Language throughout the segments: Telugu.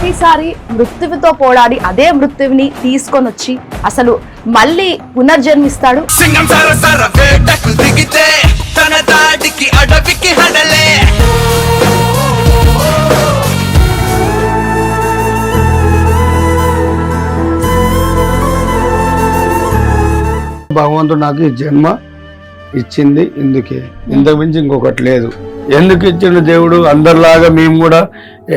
ప్రతిసారి మృత్యువుతో పోరాడి అదే మృత్యువుని తీసుకొని వచ్చి అసలు మళ్ళీ పునర్జన్మిస్తాడు. సింగం సరసర వేటకు దిగితే తన దాడికి అడవికి హడలే. భగవంతుడు నాకు ఈ జన్మ ఇచ్చింది ఇందుకే, ఇంతకు మించి ఇంకొకటి లేదు. ఎందుకు ఇచ్చిన దేవుడు? అందరిలాగా మేము కూడా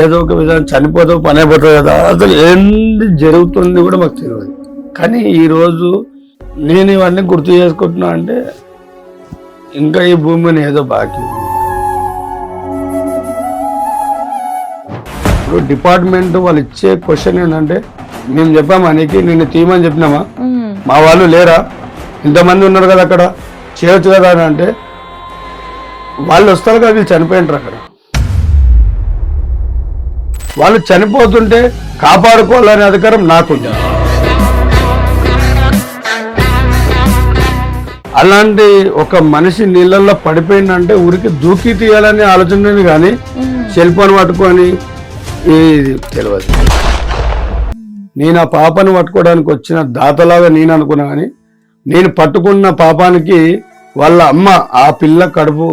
ఏదో ఒక విధంగా చనిపోతాం, పని అయిపోతాం కదా, అసలు ఏంది జరుగుతుంది కూడా మాకు తెలియదు. కానీ ఈరోజు నేను ఇవన్నీ గుర్తు చేసుకుంటున్నా అంటే ఇంకా ఈ భూమిని ఏదో బాకీ. ఇప్పుడు డిపార్ట్మెంట్ వాళ్ళు ఇచ్చే క్వశ్చన్ ఏంటంటే, మేము చెప్పామా నీకు, నిన్ను తీయమని చెప్పినామా, మా వాళ్ళు లేరా, ఇంతమంది ఉన్నారు కదా అక్కడ చేయొచ్చు కదా అని అంటే, వాళ్ళు వస్తారు కదా, వీళ్ళు చనిపోయింటారు అక్కడ. వాళ్ళు చనిపోతుంటే కాపాడుకోవాలనే అధికారం నాకుంది. అలాంటి ఒక మనిషి నీళ్ళల్లో పడిపోయిందంటే ఊరికి దూకి తీయాలనే ఆలోచన కానీ సెల్ ఫోన్ పట్టుకొని ఇది తెలియదు. నేను ఆ పాపను పట్టుకోవడానికి వచ్చిన దాతలాగా నేను అనుకున్నా, కానీ నేను పట్టుకున్న పాపానికి వాళ్ళ అమ్మ ఆ పిల్ల కడుపు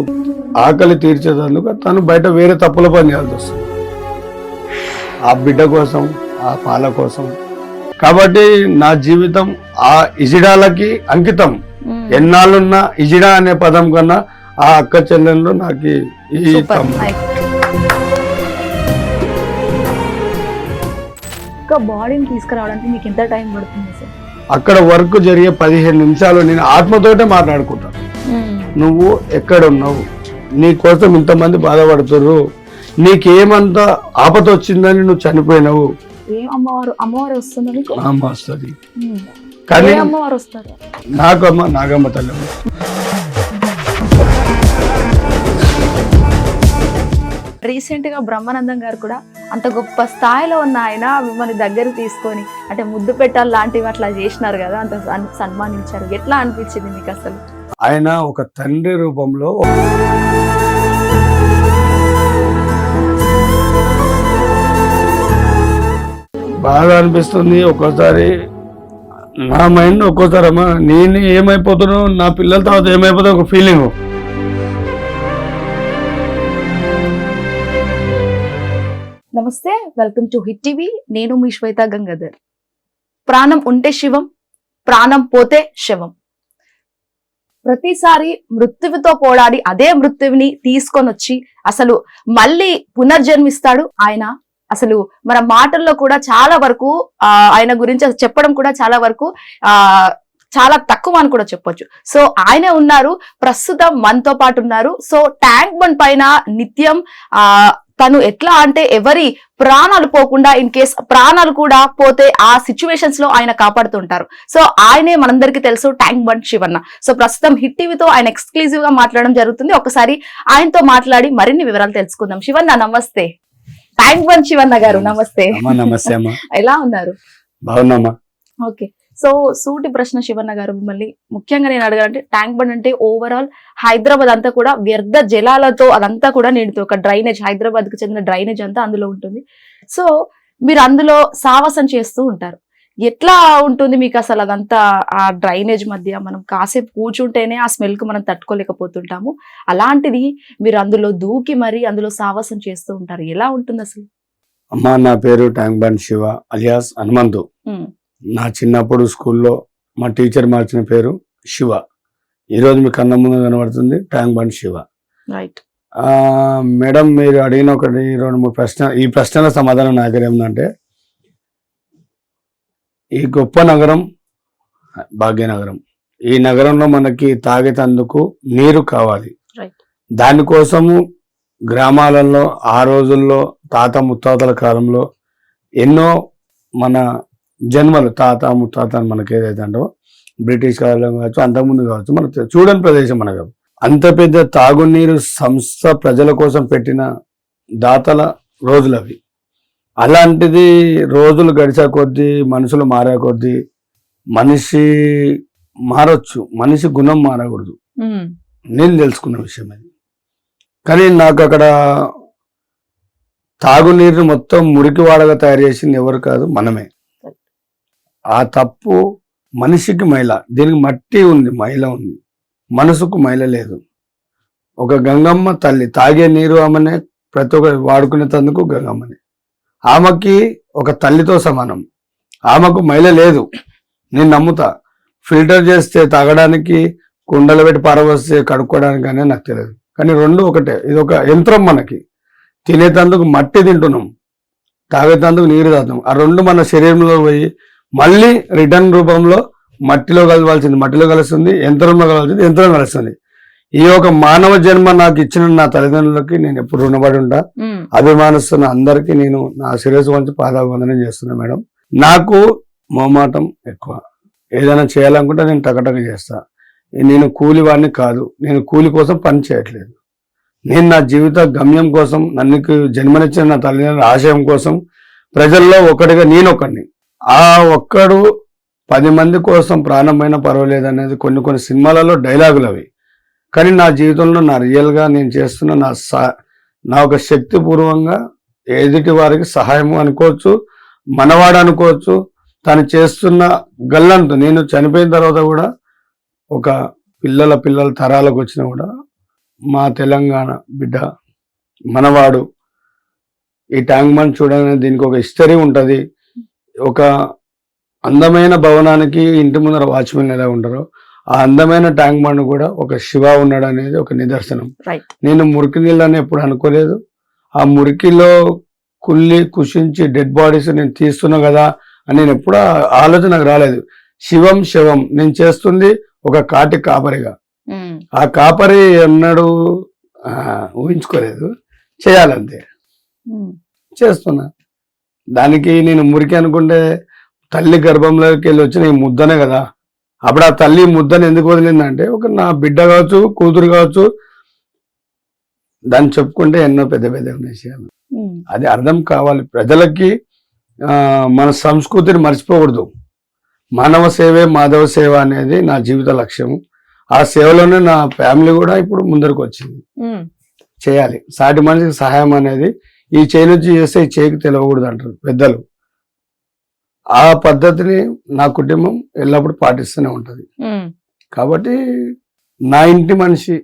ఆకలి తీర్చేందుకు తను బయట వేరే తప్పుల పని చేయాల్సి వస్తుంది ఆ బిడ్డ కోసం, ఆ పాల కోసం. కాబట్టి నా జీవితం ఆ ఇజిడాలకి అంకితం. ఎన్నాళ్ళున్న ఇజిడా అనే పదం కన్నా ఆ అక్క చెల్లెళ్ళు నాకు ఈ బాడీని తీసుకురావడానికి మీకు ఎంత టైం పడుతుంది సార్? అక్కడ వర్క్ జరిగే 15 నిమిషాలు నేను ఆత్మతోటే మాట్లాడుకుంటాను. నువ్వు ఎక్కడున్నావు, నీ కోసం ఇంతమంది బాధపడుతున్నారు, నీకేమంతా ఆపద వచ్చిందని నువ్వు చనిపోయినావు. అమ్మవారు వస్తుంది అమ్మ వస్తుంది, కానీ అమ్మవారు వస్తారు. నాగమ్మ తల్లి. రీసెంట్ గా బ్రహ్మానందం గారు కూడా అంత గొప్ప స్థాయిలో ఉన్న ఆయన మిమ్మల్ని దగ్గర తీసుకొని అంటే ముద్దు పెట్టాలి లాంటివి అట్లా చేసినారు కదా, అంత సన్మానించారు. ఎట్లా అనిపించింది మీకు అసలు? ఆయన ఒక తండ్రి రూపంలో బాగా అనిపిస్తుంది. ఒక్కోసారి నా మైండ్ ఒక్కోసారి అమ్మా నేను ఏమైపోతున్నావు, నా పిల్లల తర్వాత ఏమైపోతా ఒక ఫీలింగ్. నమస్తే, వెల్కమ్ టు హిట్ టీవీ. నేను మీ శ్వేత గంగాధర్. ప్రాణం ఉంటే శివం, ప్రాణం పోతే శవం. ప్రతిసారి మృత్యువుతో పోరాడి అదే మృత్యువుని తీసుకొని వచ్చి అసలు మళ్ళీ పునర్జన్మిస్తాడు ఆయన. అసలు మన మాటల్లో కూడా చాలా వరకు ఆయన గురించి చెప్పడం కూడా చాలా వరకు చాలా తక్కువ అని కూడా చెప్పొచ్చు. సో ఆయనే ఉన్నారు, ప్రస్తుతం మనతో పాటు ఉన్నారు. సో ట్యాంక్ బండ్ పైన నిత్యం తను ఎట్లా అంటే ఎవరి ప్రాణాలు పోకుండా, ఇన్ కేస్ ప్రాణాలు కూడా పోతే ఆ సిచ్యువేషన్స్ లో ఆయన కాపాడుతుంటారు. సో ఆయనే మనందరికీ తెలుసు, ట్యాంక్ బండ్ శివన్న. సో ప్రస్తుతం హిట్ టీవీతో ఆయన ఎక్స్క్లూజివ్ గా మాట్లాడడం జరుగుతుంది. ఒకసారి ఆయనతో మాట్లాడి మరిన్ని వివరాలు తెలుసుకుందాం. శివన్న నమస్తే. ట్యాంక్ బండ్ శివన్న గారు నమస్తే. నమస్తే అమ్మా, ఎలా ఉన్నారు? బాగున్నామా. ఓకే, సో సూటి ప్రశ్న శివన్న గారు, మిమ్మల్ని ముఖ్యంగా నేను అడగాలంటే, ట్యాంక్ బండ్ అంటే ఓవరాల్ హైదరాబాద్ అంతా కూడా వ్యర్థ జలాలతో అదంతా కూడా నిండుతుంది. ఒక డ్రైనేజ్, హైదరాబాద్ కు చెందిన డ్రైనేజ్ అంతా అందులో ఉంటుంది. సో మీరు అందులో సావాసం చేస్తూ ఉంటారు. ఎట్లా ఉంటుంది మీకు అసలు అదంతా? ఆ డ్రైనేజ్ మధ్య మనం కాసేపు కూర్చుంటేనే ఆ స్మెల్ కు మనం తట్టుకోలేకపోతుంటాము. అలాంటిది మీరు అందులో దూకి మరి అందులో సావాసం చేస్తూ ఉంటారు. ఎలా ఉంటుంది అసలు? అమ్మా, నా పేరు tank bund Shiva alias Hanumanthu. నా చిన్నప్పుడు స్కూల్లో మా టీచర్ మార్చిన పేరు శివ. ఈరోజు మీ కన్న ముందు కనబడుతుంది tank bund Shiva. Right madam, మీరు అడిగిన ఒకటి 2-3 ప్రశ్న. ఈ ప్రశ్నల సమాధానం నా దగ్గర ఏమిటంటే, ఈ గొప్ప నగరం భాగ్యనగరం, ఈ నగరంలో మనకి తాగేటందుకు నీరు కావాలి. దానికోసము గ్రామాలలో ఆ రోజుల్లో తాత ముత్తాతల కాలంలో ఎన్నో మన జన్మలు, తాత ముత్తాత అని మనకి ఏదైతే అంటో బ్రిటిష్ కాలం కావచ్చు, అంతకుముందు కావచ్చు, మన చూడని ప్రదేశం మనకు. అంత పెద్ద తాగునీరు సంస్థ ప్రజల కోసం పెట్టిన దాతల రోజులు అవి. అలాంటిది రోజులు గడిచే కొద్దీ, మనుషులు మారే కొద్దీ మనిషి మారొచ్చు, మనిషి గుణం మారకూడదు. నేను తెలుసుకున్న విషయం అది. కానీ నాకు అక్కడ తాగునీరు మొత్తం మురికి వాడగా తయారు చేసింది ఎవరు కాదు, మనమే. ఆ తప్పు మనిషికి మైల, దీనికి మట్టి ఉంది, మైల ఉంది, మనసుకు మైల లేదు. ఒక గంగమ్మ తల్లి, తాగే నీరు ఆమెనే, ప్రతి ఒక్క వాడుకునేందుకు గంగమ్మని. ఆమెకి ఒక తల్లితో సమానం, ఆమెకు మైల లేదు. నేను నమ్ముతా. ఫిల్టర్ చేస్తే తాగడానికి, కుండలు పెట్టి పారవస్తే కడుక్కోవడానికి అనేది నాకు తెలియదు. కానీ రెండు ఒకటే. ఇది ఒక యంత్రం. మనకి తినేటందుకు మట్టి తింటున్నాం, తాగేటందుకు నీరు తాగుతాం. ఆ రెండు మన శరీరంలో పోయి మళ్ళీ రిటర్న్ రూపంలో మట్టిలో కలవాల్సింది మట్టిలో కలుస్తుంది, యంత్రంలో కలవాల్సింది యంత్రం కలుస్తుంది. ఈ ఒక మానవ జన్మ నాకు ఇచ్చిన నా తల్లిదండ్రులకి నేను ఎప్పుడు రుణపడి ఉంటా. అభిమానిస్తున్న అందరికీ నేను నా శిరస్సు వంచి పాదాభివందనం చేస్తున్నా మేడం. నాకు మోమాటం ఎక్కువ. ఏదైనా చేయాలనుకుంటే నేను టకటక చేస్తా. నేను కూలి వాడిని కాదు, నేను కూలి కోసం పని చేయట్లేదు. నేను నా జీవిత గమ్యం కోసం, నన్ను జన్మనిచ్చిన నా తల్లిదండ్రుల ఆశయం కోసం, ప్రజల్లో ఒకటిగా నేనొక్కడిని. ఆ ఒక్కడు 10 మంది కోసం ప్రాణమైనా పర్వాలేదు అనేది కొన్ని సినిమాలలో డైలాగులు అవి. కానీ నా జీవితంలో నా రియల్గా నేను చేస్తున్న నా ఒక శక్తిపూర్వంగా ఎదుటి వారికి సహాయం అనుకోవచ్చు, మనవాడు అనుకోవచ్చు. తను చేస్తున్న గల్లంతు, నేను చనిపోయిన తర్వాత కూడా ఒక పిల్లల తరాలకు వచ్చినా కూడా మా తెలంగాణ బిడ్డ మనవాడు, ఈ ట్యాంక్ బండ్ చూడగానే దీనికి ఒక హిస్టరీ ఉంటుంది. ఒక అందమైన భవనానికి ఇంటి ముందర వాచ్మెన్ ఎలా ఉంటారో, ఆ అందమైన ట్యాంక్ బండ్ కూడా ఒక శివ ఉన్నాడు అనేది ఒక నిదర్శనం. నేను మురికి నీళ్ళని ఎప్పుడు అనుకోలేదు. ఆ మురికిలో కుళ్ళి కుషించి డెడ్ బాడీస్ నేను తీస్తున్నా కదా అని నేను ఎప్పుడు ఆలోచన నాకు రాలేదు. శివం నేను చేస్తుంది ఒక కాటి కాపరిగా. ఆ కాపరి అన్నాడు ఊహించుకోలేదు, చేయాలంతే చేస్తున్నా. దానికి నేను మురికి అనుకుంటే తల్లి గర్భంలోకి వెళ్ళి వచ్చిన ఈ ముద్దనే కదా. అప్పుడు ఆ తల్లి ముద్దను ఎందుకు వదిలిందంటే, ఒక నా బిడ్డ కావచ్చు, కూతురు కావచ్చు, దాన్ని చెప్పుకుంటే ఎన్నో పెద్ద విషయాలు. అది అర్థం కావాలి ప్రజలకి. మన సంస్కృతిని మర్చిపోకూడదు. మానవ సేవే మాధవ సేవ అనేది నా జీవిత లక్ష్యం. ఆ సేవలోనే నా ఫ్యామిలీ కూడా ఇప్పుడు ముందరకు వచ్చింది. చేయాలి సాటి మనిషికి సహాయం అనేది. ఈ చేయి నుంచి చేస్తే ఈ చేయికి తెలియకూడదు అంటారు పెద్దలు. ఆ పద్ధతిని నా కుటుంబం ఎల్లప్పుడూ పాటిస్తూనే ఉంటది. కాబట్టి నా ఇంటి మనిషి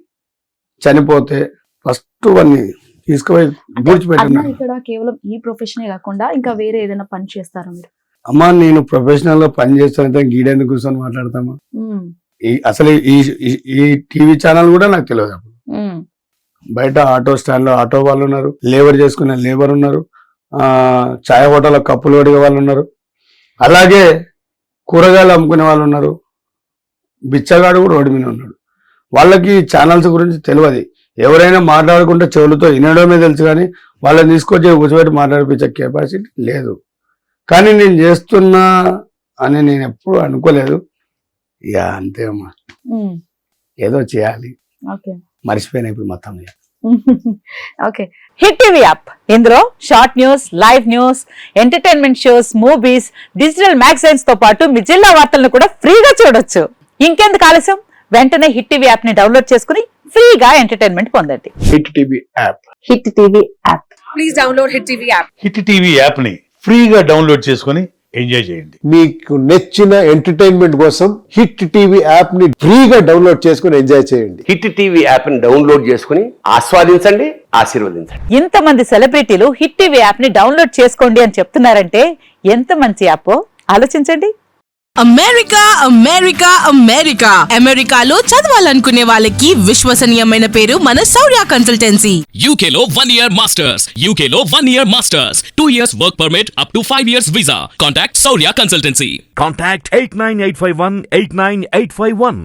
చనిపోతే ఫస్ట్ వాడిని తీసుకుపోయి పూడ్చిపెట్టినా. ఇక్కడ కేవలం ఈ ప్రొఫెషనే కాకుండా ఇంకా వేరే ఏదైనా పని చేస్తారా మీరు? అమ్మా, నేను ప్రొఫెషనల్ గా పని చేస్తానంటే గీడెందుకు కూర్చొని మాట్లాడతామా? అసలు ఈ టీవీ ఛానల్ కూడా నాకు తెలియదు. అప్పుడు బయట ఆటో స్టాండ్ లో ఆటో వాళ్ళు ఉన్నారు, లేబర్ చేసుకునే లేబర్ ఉన్నారు, ఛాయ్ హోటల్లో కప్పులు అడిగే వాళ్ళు ఉన్నారు, అలాగే కూరగాయలు అమ్ముకునే వాళ్ళు ఉన్నారు, బిచ్చగాడు కూడా రోడ్డు మీద ఉన్నాడు. వాళ్ళకి ఛానల్స్ గురించి తెలియదు. ఎవరైనా మాట్లాడుకుంటే చెవులతో వినడమే తెలుసు, కానీ వాళ్ళని తీసుకొచ్చి కూర్చోబెట్టి మాట్లాడిపించే కెపాసిటీ లేదు. కానీ నేను చేస్తున్నా అని నేను ఎప్పుడు అనుకోలేదు. ఇక అంతే అమ్మా, ఏదో చేయాలి. మర్చిపోయినా ఇప్పుడు మొత్తం. ఓకే, హిట్ టీవీ యాప్, ఇందులో short news, live news, entertainment shows, movies, digital magazines తో పాటు మీ జిల్లా వార్తలను కూడా ఫ్రీగా చూడొచ్చు. ఇంకెందుకు ఆలస్యం, వెంటనే హిట్ టీవీ యాప్ ని డౌన్లోడ్ చేసుకుని ఫ్రీగా ఎంటర్టైన్మెంట్ పొందండి. Hit TV app. Hit TV app. Please download hit TV app. Hit TV app ని ఫ్రీగా డౌన్లోడ్ చేసుకుని ఎంజాయ్ చేయండి. మీకు నచ్చిన ఎంటర్టైన్మెంట్ కోసం హిట్ టీవీ యాప్ ని ఫ్రీగా డౌన్లోడ్ చేసుకుని ఎంజాయ్ చేయండి. హిట్ టీవీ యాప్ ని డౌన్లోడ్ చేసుకుని ఆస్వాదించండి, ఆశీర్వదించండి. ఇంతమంది సెలబ్రిటీలు హిట్ టీవీ యాప్ ని డౌన్లోడ్ చేసుకోండి అని చెప్తున్నారంటే ఎంత మంచి యాప్ ఆలోచించండి. అమెరికా అమెరికా అమెరికా అమెరికాలో చదవాలనుకునే వాళ్ళకి విశ్వసనీయమైన పేరు మన శౌర్య కన్సల్టెన్సీ. UK లో 1 year masters, UK లో 1 year masters, 2 years work permit up to 5 years visa. Contact Saurya Consultancy. Contact 89851 89851.